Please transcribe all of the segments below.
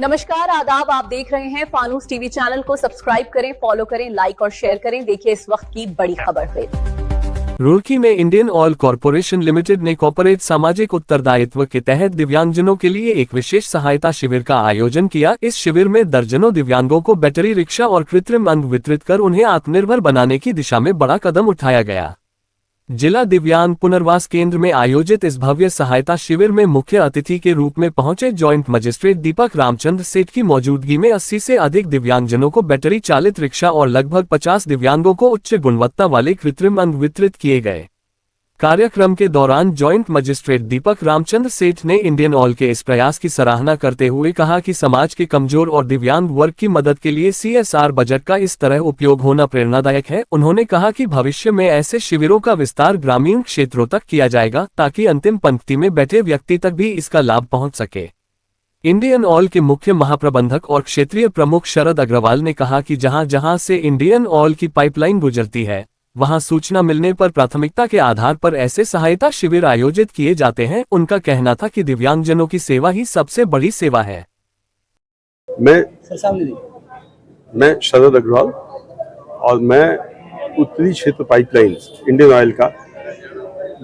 नमस्कार, आदाब। आप देख रहे हैं फानूस टीवी चैनल को सब्सक्राइब करें, फॉलो करें, लाइक और शेयर करें। देखिए इस वक्त की बड़ी खबर पे। रुड़की में इंडियन ऑयल कॉरपोरेशन लिमिटेड ने कॉर्पोरेट सामाजिक उत्तरदायित्व के तहत दिव्यांगजनों के लिए एक विशेष सहायता शिविर का आयोजन किया। इस शिविर में दर्जनों दिव्यांगों को बैटरी रिक्शा और कृत्रिम अंग वितरित कर उन्हें आत्मनिर्भर बनाने की दिशा में बड़ा कदम उठाया गया। जिला दिव्यांग पुनर्वास केंद्र में आयोजित इस भव्य सहायता शिविर में मुख्य अतिथि के रूप में पहुंचे जॉइंट मजिस्ट्रेट दीपक रामचंद्र सेठ की मौजूदगी में 80 से अधिक दिव्यांगजनों को बैटरी चालित रिक्शा और लगभग 50 दिव्यांगों को उच्च गुणवत्ता वाले कृत्रिम अंग वितरित किए गए। कार्यक्रम के दौरान जॉइंट मजिस्ट्रेट दीपक रामचंद्र सेठ ने इंडियन ऑयल के इस प्रयास की सराहना करते हुए कहा कि समाज के कमजोर और दिव्यांग वर्ग की मदद के लिए CSR बजट का इस तरह उपयोग होना प्रेरणादायक है। उन्होंने कहा कि भविष्य में ऐसे शिविरों का विस्तार ग्रामीण क्षेत्रों तक किया जाएगा ताकि अंतिम पंक्ति में बैठे व्यक्ति तक भी इसका लाभ पहुंच सके। इंडियन ऑयल के मुख्य महाप्रबंधक और क्षेत्रीय प्रमुख शरद अग्रवाल ने कहा कि जहां जहां से इंडियन ऑयल की पाइपलाइन गुजरती है वहां सूचना मिलने पर प्राथमिकता के आधार पर ऐसे सहायता शिविर आयोजित किए जाते हैं। उनका कहना था कि दिव्यांगजनों की सेवा ही सबसे बड़ी सेवा है। मैं शरद अग्रवाल और मैं उत्तरी क्षेत्र पाइपलाइन इंडियन ऑयल का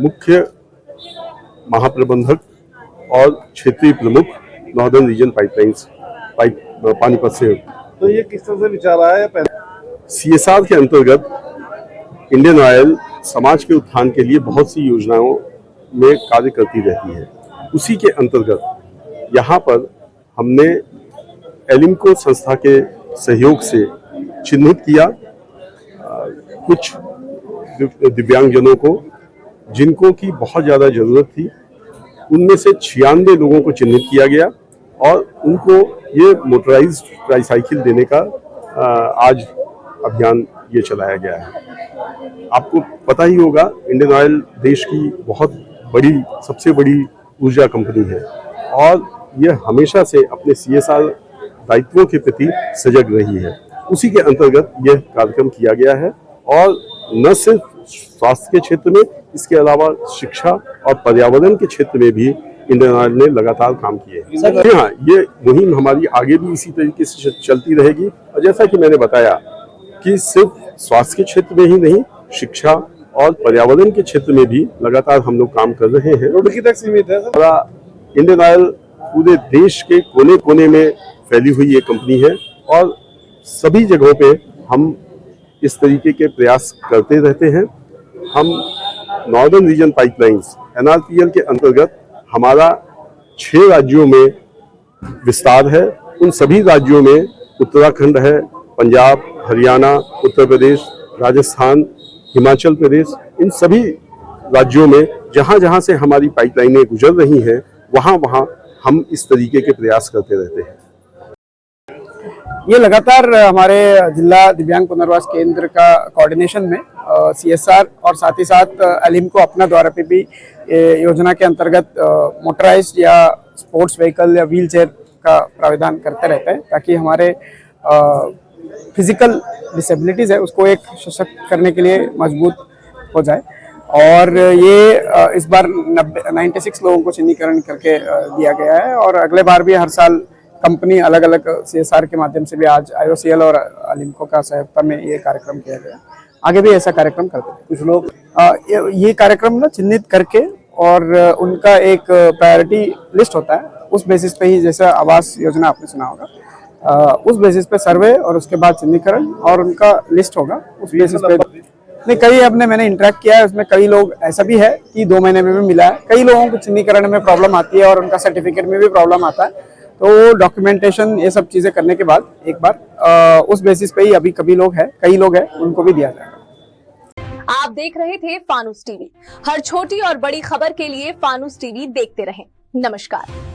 मुख्य महाप्रबंधक और क्षेत्रीय प्रमुख नॉर्दर्न रीजन पाइपलाइंस पानीपत से। तो ये किस तरह से विचार आया? CSR के अंतर्गत इंडियन ऑयल समाज के उत्थान के लिए बहुत सी योजनाओं में कार्य करती रहती है। उसी के अंतर्गत यहाँ पर हमने एलिम्को संस्था के सहयोग से चिन्हित किया कुछ दिव्यांगजनों को जिनको की बहुत ज़्यादा ज़रूरत थी। उनमें से 96 लोगों को चिन्हित किया गया और उनको ये मोटराइज्ड ट्राईसाइकिल देने का आज अभियान ये चलाया गया है। आपको पता ही होगा इंडियन ऑयल देश की बहुत बड़ी सबसे बड़ी ऊर्जा कंपनी है और यह हमेशा से अपने CSR दायित्वों के प्रति सजग रही है। उसी के अंतर्गत यह कार्यक्रम किया गया है और न सिर्फ स्वास्थ्य के क्षेत्र में, इसके अलावा शिक्षा और पर्यावरण के क्षेत्र में भी इंडियन ऑयल ने लगातार काम किए हैं। हाँ, ये मुहिम हमारी आगे भी इसी तरीके से चलती रहेगी और जैसा कि मैंने बताया कि सिर्फ स्वास्थ्य के क्षेत्र में ही नहीं, शिक्षा और पर्यावरण के क्षेत्र में भी लगातार हम लोग काम कर रहे हैं। रुड़की तक सीमित है सर। इंडियन ऑयल पूरे देश के कोने कोने में फैली हुई एक कंपनी है और सभी जगहों पे हम इस तरीके के प्रयास करते रहते हैं। हम नॉर्दर्न रीजन पाइपलाइंस NRPL के अंतर्गत हमारा 6 राज्यों में विस्तार है। उन सभी राज्यों में उत्तराखंड है, पंजाब, हरियाणा, उत्तर प्रदेश, राजस्थान, हिमाचल प्रदेश, इन सभी राज्यों में जहां जहां से हमारी पाइपलाइनें गुजर रही हैं वहां वहां हम इस तरीके के प्रयास करते रहते हैं। ये लगातार हमारे जिला दिव्यांग पुनर्वास केंद्र का कोऑर्डिनेशन में CSR और साथ ही साथ एलिम्को अपना द्वारा पे भी योजना के अंतर्गत मोटराइज्ड या स्पोर्ट्स व्हीकल या व्हील चेयर का प्रावधान करते रहते हैं ताकि हमारे फिजिकल डिसेबिलिटीज़ है उसको एक सशक्त करने के लिए मजबूत हो जाए। और ये इस बार 96 लोगों को चिन्हीकरण करके दिया गया है और अगले बार भी हर साल कंपनी अलग अलग CSR के माध्यम से भी आज IOCL और एलिम्को का सहयोगता में ये कार्यक्रम किया गया। आगे भी ऐसा कार्यक्रम करते हैं। कुछ लोग ये कार्यक्रम ना चिन्हित करके और उनका एक प्रायोरिटी लिस्ट होता है, उस बेसिस पे ही, जैसा आवास योजना आपने सुना होगा, उस बेसिस पे सर्वे और उसके बाद चिन्हीकरण और उनका लिस्ट होगा। उस बेसिस पे नहीं, कई मैंने इंटरेक्ट किया है, उसमें कई लोग ऐसा भी है कि 2 महीने में भी मिला है। कई लोगों को चिन्हीकरण में प्रॉब्लम आती है और उनका सर्टिफिकेट में भी प्रॉब्लम आता है, तो डॉक्यूमेंटेशन ये सब चीज़ें करने के बाद एक बार उस बेसिस पे ही अभी कई लोग हैं उनको भी दिया जाएगा। आप देख रहे थे फानूस टीवी। हर छोटी और बड़ी खबर के लिए फानूस टीवी देखते रहें। नमस्कार।